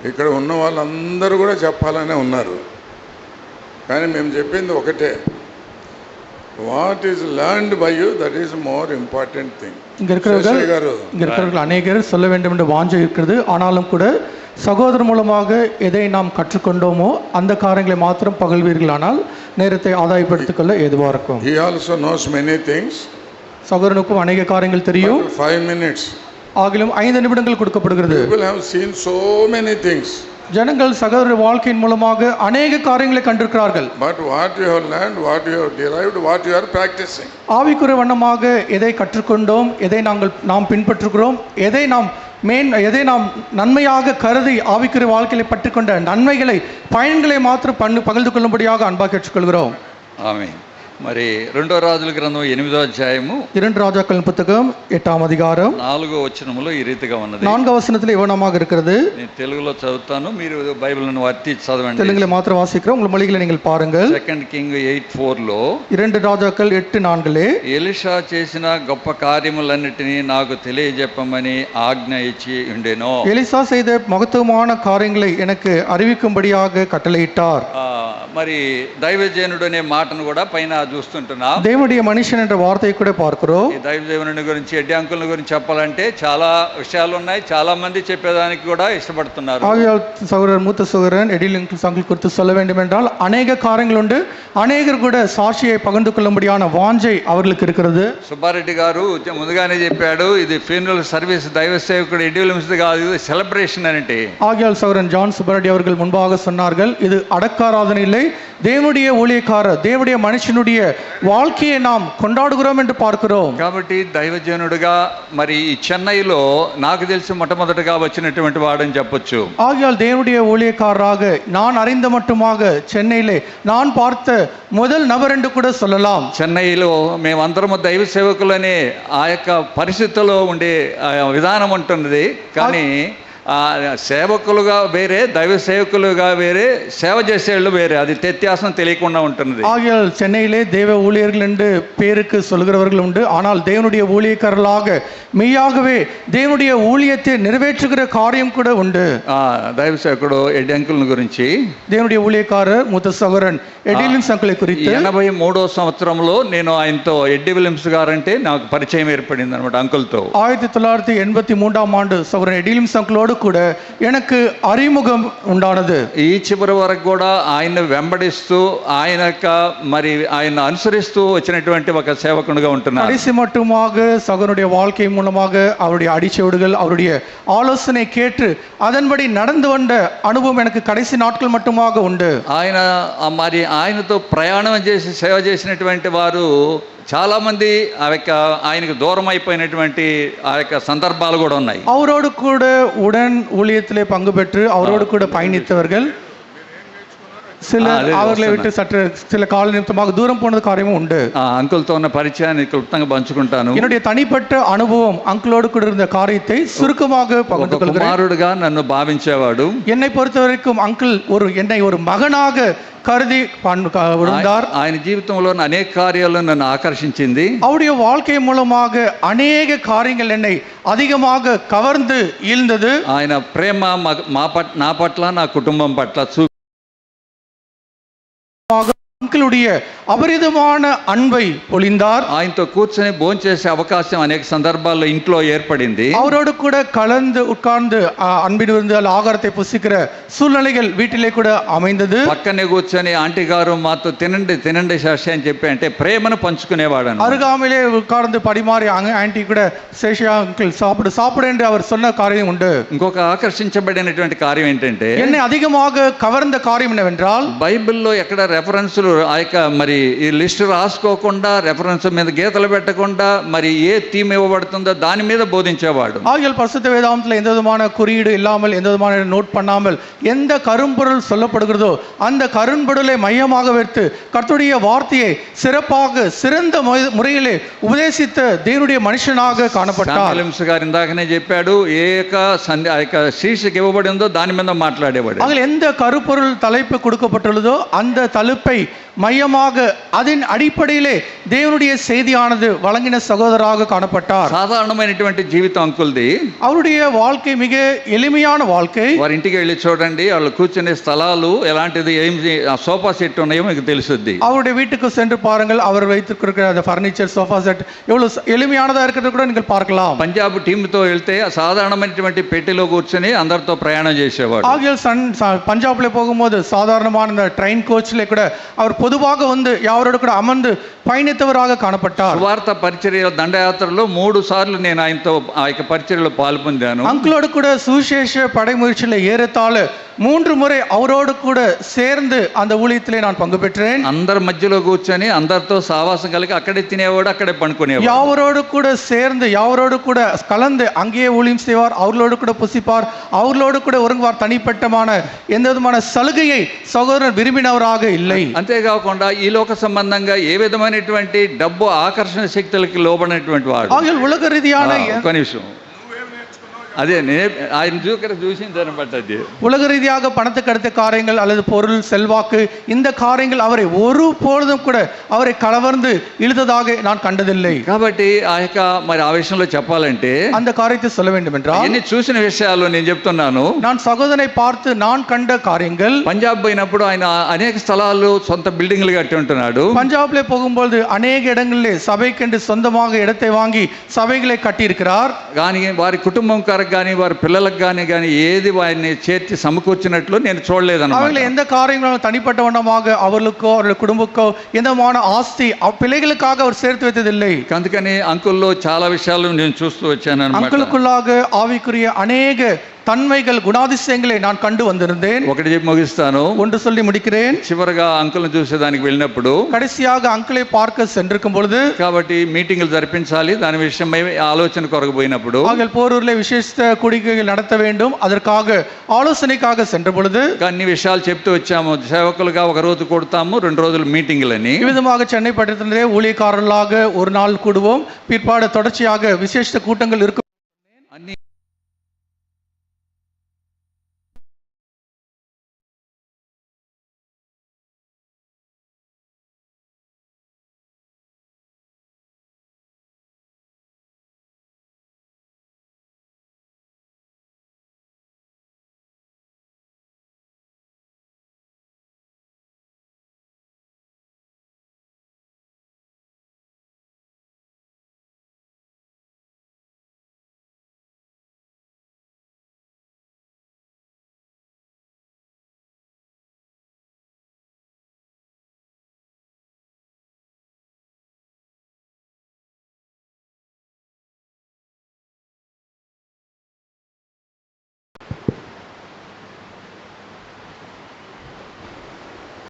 ఇక్కడ ఉన్న వాళ్ళందరూ కూడా చెప్పాలనే ఉన్నారు. కానీ మేము చెప్పింది ఒకటే, what is learnt by you, that is more important thing. இங்கே இருக்கிறவர்கள் அநேகர் சொல்ல வேண்டும் என்று வாஞ்சை இருக்கிறது. ஆனாலும் கூட சகோதரர் மூலமாக எதை நாம் கற்றுக்கொண்டோமோ அந்த காரியங்களை மாத்திரம் பகல்வீர்களானால் நேரத்தை ஆதாயப்படுத்திக் கொள்ள ஏதுவாக இருக்கும். He also knows many things. சகோதரனுக்கும் அநேக காரியங்கள் தெரியும். 5 minutes. ஆகிலும் 5 நிமிடங்கள் கொடுக்கப்படுகிறது. People have seen so many things. ஜனங்கள் சகோதர வாழ்க்கையின் மூலமாக அநேக காரியங்களை கண்டிருக்கிறார்கள். But what you have learned, what you have derived, what you are practicing. ஆவிக்குரிய வண்ணமாக எதை கற்றுக்கொண்டோம், எதை நாம் பின்பற்றுகிறோம், எதை நாம் நன்மையாக கருதி ஆவிக்குரிய வாழ்க்கையை பற்றிக்கொண்ட நன்மைகளை பயன்களை மாத்திரம் பகிர்ந்து கொள்ளும்படியாக அன்பாக கேட்டுக்கொள்கிறோம். ஆமென். మరి 2వ రాజుల గ్రంథం 8వ అధ్యాయము 2 ராஜாக்கள் புத்தகம் 8ஆம் அதிகாரம் 4వ వచనములో ఈ రీతిగా ఉన్నది. 4వ వచனத்தில் இவ்வனமாக இருக்கிறது. నేను తెలుగులో చదువుతాను, మీరు బైబిల్ను వర్తి చదవండి. தெலுங்குல மாத்திரம் வாசிக்கிறோம், உங்கள் மொழிகளை நீங்கள் பாருங்கள். 2 కింగ్ 8:4 లో 2 ராஜாக்கள் 8:4 ఎలీషా చేసిన గొప్ప కార్యములన్నిటినీ నాకు తెలియజెప్పమని ఆజ్ఞ ఇచ్చి ఉండెను. எலிசா செய்த மகத்துவமான காரியங்களை எனக்கு அறிவிக்கும்படியாக கட்டளையிட்டார். మరి దైవజనుడు అనే మాటను కూడా పైన చూస్తుంటున్నాం. தேவனுடைய மனுஷன் என்ற வார்த்தையை கூட பார்க்கிறோம். ఈ దైవజనుడి గురించి, ఎడ్డి అంకుల గురించి చెప్పాలంటే చాలా విషయాలు ఉన్నాయి. చాలా మంది చెప్పేదానికి కూడా ఇష్టపడుతున్నారు. ஆகையால் சகோதரர் மூத்த சகோதரன் எடில் அங்கிள் குறித்து சொல்ல வேண்டும் என்றால் அநேக காரியங்கள் உண்டு. அநேகர் கூட சாட்சியை பகிர்ந்து கொள்ளும்படியான வாஞ்சை அவர்களுக்கு இருக்கிறது. సుబ్బారెడ్డి గారు ముందుగానే చెప్పాడు, ఇది ఫ్యూనరల్ సర్వీస్ దైవ సేవకుడు ఎడ్డి విలియమ్స్ కాదు, ఇది సెలబ్రేషన్ అంటే. ஆகையால் சகோதரன் ஜான் சுப்பரெட்டி அவர்கள் முன்பாக சொன்னார்கள், இது அடக்காராதனை இல்லை, தேவனுடைய ஊழியக்காரர், தேவனுடைய மனுஷனுடைய வாழ்க்கையை நாம் கொண்டாடுகிறோம் என்று பார்க்கிறோம். కాబట్టి దైవజనుడుగా మరి ఈ చెన్నైలో నాకు తెలిసి మొట్టమొదటిగా వచ్చినటువంటి వాడని చెప్పొచ్చు. ஆகையால் தேவனுடைய ஊழியக்காரராக நான் அறிந்த மட்டுமாக சென்னையிலே நான் பார்த்த முதல் நபர் என்று கூட சொல்லலாம். చెన్నైలో మేమందరము దైవ సేవకులనే ఆ యొక్క పరిస్థితుల్లో ఉండే విధానం ఉంటున్నది. కానీ సేవకులుగా వేరే, దైవ సేవకులుగా వేరే, సేవ చేసేళ్ళు వేరే, అది వ్యత్యాసం తెలియకుండా ఉంటున్నది. ஆகையால் சென்னையிலே தேவ ஊழியர்கள் என்று பேருக்கு சொல்கிறவர்கள் உண்டு. ஆனால் தேவனுடைய ஊழியக்காரர்களாக மெய்யாகவே தேவனுடைய ஊழியத்தை நிறைவேற்றுகிற காரியம் கூட உண்டு. దైవ సేవకుడు ఎడ్డి అంకుల్ గురించి, தேவனுடைய ஊழியக்காரர் மூத்த சகோதரன் எடிலின்ஸ் అంకుల్ குறித்து 83వ సంవత్సరంలో నేను ఆయనతో, ఎడ్డి విలియమ్స్ గారు అంటే నాకు పరిచయం ఏర్పడింది అనమాట అంకుల్తో. 1983ஆம் ஆண்டு சகோதரன் எடிலின்ஸ் అంకుலோடு கூட எனக்கு அறிமுகம் உண்டானது. ఈ చివరి వరకు కూడా ఆయన వెంబడిస్తూ ఆయన అనుసరిస్తూ వచ్చినటువంటి ఒక సేవకునిగా ఉంటున్నాను. கடைசி மட்டுமாக சகோதரனுடைய வாழ்க்கை மூலமாக அவருடைய அடிச்சுவடுகள், அவருடைய ஆலோசனை கேட்டு அதன்படி நடந்து வந்த அனுபவம் எனக்கு கடைசி நாட்கள் மட்டுமாக உண்டு. ఆయనతో ప్రయాణం చేసి సేవ చేసినటువంటి వారు చాలా మంది ఆయనకు దూరం అయిపోయినటువంటి ఆ యొక్క సందర్భాలు కూడా ఉన్నాయి. அவரோடு கூட உடன் ஊழியத்திலே பங்கு பெற்று அவரோடு கூட பயணித்தவர்கள் அவர்களை விட்டு சற்று சில கால நிமித்தமாக தூரம் போனது காரியமும் உண்டு. అంకుల్తో ఉన్న పరిచయాన్ని క్లుప్తంగా పంచుకుంటాను. என்னுடைய தனிப்பட்ட அனுபவம் அங்கிளோடு கூட இருந்த காரியத்தை சுருக்கமாக பகிர்ந்து கொள்கிறேன். కుమారుడుగా నన్ను భావించేవాడు. என்னை பொறுத்தவரைக்கும் அங்கிள் என்னை ஒரு மகனாக கருதி விழுந்தார். ఆయన జీవితంలో అనేక కార్యాలు నన్ను ఆకర్షించింది. அவருடைய வாழ்க்கை மூலமாக அநேக காரியங்கள் என்னை அதிகமாக கவர்ந்து ஈழ்ந்தது. ఆయన ప్రేమ నా పట్ల, నా కుటుంబం పట్ల அங்கிளுடைய அபரிதமான அன்பை பொழிந்தார். ఆయనతో కూర్చొని భోంచేసే అవకాశం అనేక సందర్భాల్లో ఇంట్లో ఏర్పడింది. அவரோடு கூட கலந்து உட்கார்ந்து அன்பின் விருந்து ஆகாரத்தை புசிக்கிற சூழ்நிலைகள் வீட்டிலே கூட அமைந்தது. పక్కనే కూర్చొని ఆంటీ గారు మాతో తినండి శేషి అని చెప్పి అంటే ప్రేమను పంచుకునేవాడు. அருகாமையிலே உட்கார்ந்து பரிமாறி ஆண்டி கூட சேஷா அங்கிள் சாப்பிடு என்று அவர் சொன்ன காரியம் உண்டு. ఇంకొక ఆకర్షించబడినటువంటి కార్యం ఏంటంటే, என்னை அதிகமாக கவர்ந்த காரியம் என்னவென்றால், బైబిల్లో ఎక్కడ రెఫరెన్సులు ఆ యొక్క మరి ఈ లిస్ట్ రాసుకోకుండా, రెఫరెన్స్ మీద గీతలు పెట్టకుండా, మరి ఏ థీమ్ ఇవ్వబడుతుందో దాని మీద బోధించేవాడు. ஆகியால் பரிசுத்த வேதாகமத்தில் எந்த விதமான குறியீடு இல்லாமல், எந்த விதமான நோட் பண்ணாமல், எந்த கரும்பொருள் சொல்லப்படுகிறதோ அந்த கரும்பொருளை மையமாக வைத்து கர்த்தருடைய வார்த்தையை சிறப்பாக சிறந்த முறையிலே உபதேசித்த தேவனுடைய மனுஷனாக காணப்பட்டார். గారు ఇందాకనే చెప్పాడు, ఏ యొక్క శీర్షిక ఇవ్వబడిందో దాని మీద మాట్లాడేవాడు. அதில் எந்த கருப்பொருள் தலைப்பு கொடுக்கப்பட்டுள்ளதோ அந்த தலைப்பை மையமாக அதன் அடிப்படையிலே தேவனுடைய செய்தியானது வழங்கின சகோதரராக காணப்பட்டார். సాధారణమైనటువంటి జీవితం అంకుల్ది. அவருடைய வாழ்க்கை மிக எளிமையான வாழ்க்கை. వారి ఇంటికి వెళ్ళి చూడండి, వాళ్ళు కూర్చునే స్థలాలు ఎలాంటిది, ఏం ఆ సోఫా సెట్ ఉన్నాయో మీకు తెలుసుద్ది. அவருடைய வீட்டுக்கு சென்று பாருங்கள், அவர் வைத்திருக்கிற அந்த ஃபர்னிச்சர் சோஃபா செட் எவ்வளவு எளிமையானதா இருக்கிறது கூட நீங்கள் பார்க்கலாம். పంజాబ్ టీంతో వెళ్తే సాధారణమైనటువంటి పెట్టెలో కూర్చొని అందరితో ప్రయాణం చేసేవాడు. ஆகியால் பஞ்சாப்ல போகும்போது சாதாரணமான இந்த ட்ரெயின் கோச்ல கூட அவர் பொதுவாக வந்து யாரோட கூட அமர்ந்து பயணித்தவராக காணப்பட்டார். సువార్త పరిచర్య దండయాత్రలో 3 సార్లు నేను ఆయనతో ఆ యొక్క పరిచర్యలో పాల్పొందాను. அங்களோடு கூட சுவிசேஷ படைமுயற்சியில ஏறத்தாழ 3 முறை அவரோடு கூட சேர்ந்து அந்த ஊழியத்திலே நான் பங்கு பெற்றேன். అందరి మధ్యలో కూర్చొని అందరితో సావాసం కలిగి అక్కడే తినేవాడు, అక్కడే పడుకునేవాడు. யாவரோடு கூட சேர்ந்து யாவரோடு கூட கலந்து அங்கேயே ஊழியம் செய்வார், அவர்களோடு கூட புசிப்பார், அவர்களோடு கூட ஒருங்குவார். தனிப்பட்டமான எந்த விதமான சலுகையை சகோதரன் விரும்பினவராக இல்லை. అంతేకాకుండా ఈ లోక సంబంధంగా ఏ విధమైనటువంటి డబ్బు ఆకర్షణ శక్తులకి లోబడినటువంటి వాడు. ஆகிய உலக ரீதியான ఒక నిమిషం, అదే ఆయన చూసిన దాన్ని బట్టి అది உலக ரீதியாக பணத்துக்கு அடுத்த காரியங்கள் அல்லது பொருள் செல்வாக்கு இந்த காரியங்கள் அவரை ஒரு பொழுதும் கூட அவரை கலவர்ந்து இழுத்ததாக நான் கண்டதில்லை. కాబట్టి ఆ యొక్క మరి ఆ విషయంలో చెప్పాలంటే அந்த காரியத்தை சொல்ல வேண்டும் என்றால் ఎన్ని చూసిన విషయాలు నేను చెప్తున్నాను. நான் சகோதரனை பார்த்து நான் கண்ட காரியங்கள், పంజాబ్ పోయినప్పుడు ఆయన అనేక స్థలాలు సొంత బిల్డింగ్లు కట్టి ఉంటున్నాడు. பஞ்சாப்ல போகும்போது அநேக இடங்களிலே சபைக்கென்று சொந்தமாக இடத்தை வாங்கி சபைகளை கட்டியிருக்கிறார். కానీ వారి కుటుంబం కానీ వారి పిల్లలకు కానీ ఏది వారిని చేర్చి సమకూర్చినట్లు నేను చూడలేదన్నమాట. அவர்கள் எந்த காரியங்களும் தனிப்பட்ட வண்ணமாக அவர்களுக்கோ அவர்கள் குடும்பக்கோ எந்த விதமான ஆஸ்தி பிள்ளைகளுக்காக அவர் சேர்த்து வைத்ததில்லை. అందుకని అంకుల్లో చాలా విషయాలు నేను చూస్తూ వచ్చాను అన్నమాట. அங்களுக்குள்ளாக ஆவிக்குரிய அநேக தன்மைகள் குணாதிசயங்களை நான் கண்டு வந்திருந்தேன். ఒకటి చెప్పి ముగిస్తాను, ஒன்று சொல்லி முடிக்கிறேன். చివరగా అంకుల్ని చూసేదానికి వెళ్ళినప్పుడు கடைசியாக அங்கிளை பார்க்க சென்றிருக்கும் பொழுது, కాబట్టి మీటింగ్లు జరిపించాలి దాని విషయమై ఆలోచన కొరకు పోయినప్పుడు, ஆகிய போரூரிலே விசேஷ கூடிக்கைகள் நடத்த வேண்டும் அதற்காக ஆலோசனைக்காக சென்ற பொழுது అన్ని విషయాలు చెప్తూ వచ్చాము. సేవకులుగా ఒక రోజు కొడతాము, 2 రోజులు మీటింగ్లని. இவ்விதமாக சென்னை பட்டணத்திலே ஊழியக்காரர்களாக ஒரு நாள் கூடுவோம், பிற்பாடு தொடர்ச்சியாக விசேஷ கூட்டங்கள் இருக்கும். అన్ని